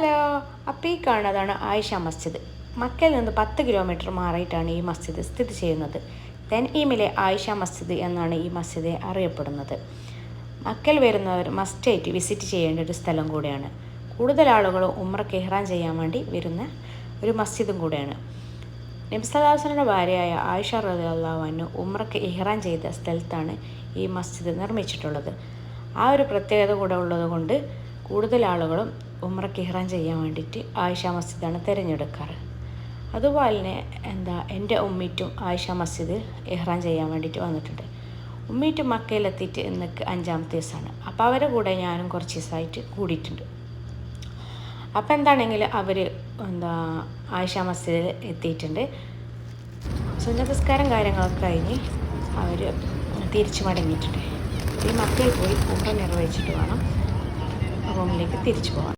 Hello, അപ്പോൾ ഈ കാണുന്നതാണ് ആയിഷ മസ്ജിദ്. മക്കയിൽ നിന്ന് 10 കിലോമീറ്റർ മാറിയിട്ടാണ് ഈ മസ്ജിദ് സ്ഥിതി ചെയ്യുന്നത്. തെൻഈമിലെ ആയിഷ മസ്ജിദ് എന്നാണ് ഈ മസ്ജിദ് അറിയപ്പെടുന്നത്. മക്കയിൽ വരുന്നവർ മസ്റ്റായിട്ട് വിസിറ്റ് ചെയ്യേണ്ട ഒരു സ്ഥലം കൂടിയാണ്. കൂടുതൽ ആളുകൾ ഉംറയ്ക്ക് ഇഹ്റാം ചെയ്യാൻ വേണ്ടി വരുന്ന ഒരു മസ്ജിദും കൂടെയാണ്. നബി സല്ലല്ലാഹു അലൈഹി വസല്ലമയുടെ ഭാര്യയായ ആയിഷ റളിയല്ലാഹു അൻഹ ഉംറയ്ക്ക് ഇഹ്റാം ചെയ്ത സ്ഥലത്താണ് ഈ മസ്ജിദ് നിർമ്മിച്ചിട്ടുള്ളത്. ആ ഒരു പ്രത്യേകത കൂടെ ഉള്ളത് കൊണ്ട് കൂടുതൽ ആളുകളും ഉംറയ്ക്ക് ഇഹ്റാം ചെയ്യാൻ വേണ്ടിയിട്ട് ആയിഷ മസ്ജിദാണ് തിരഞ്ഞെടുക്കാറ്. അതുപോലെ തന്നെ എൻ്റെ ഉമ്മീറ്റും ആയിഷ മസ്ജിദ് ഇഹ്റാം ചെയ്യാൻ വേണ്ടിയിട്ട് വന്നിട്ടുണ്ട്. ഉമ്മീറ്റും മക്കയിലെത്തിയിട്ട് ഇന്നേക്ക് 5-ാമത്തെ ദിവസമാണ്. അപ്പോൾ അവരുടെ കൂടെ ഞാനും കുറച്ച് ദിവസമായിട്ട് കൂടിയിട്ടുണ്ട്. അപ്പോൾ എന്താണെങ്കിൽ അവർ ആയിഷ മസ്ജിദിൽ എത്തിയിട്ടുണ്ട്. സുന്നതസ്കാരം കാര്യങ്ങളൊക്കെ കഴിഞ്ഞ് അവർ തിരിച്ചു മടങ്ങിയിട്ടുണ്ട്. ഈ മക്കയിൽ പോയി ഉംറ നിർവഹിച്ചിട്ട് വേണം റൂമിലേക്ക് തിരിച്ചു പോകാൻ.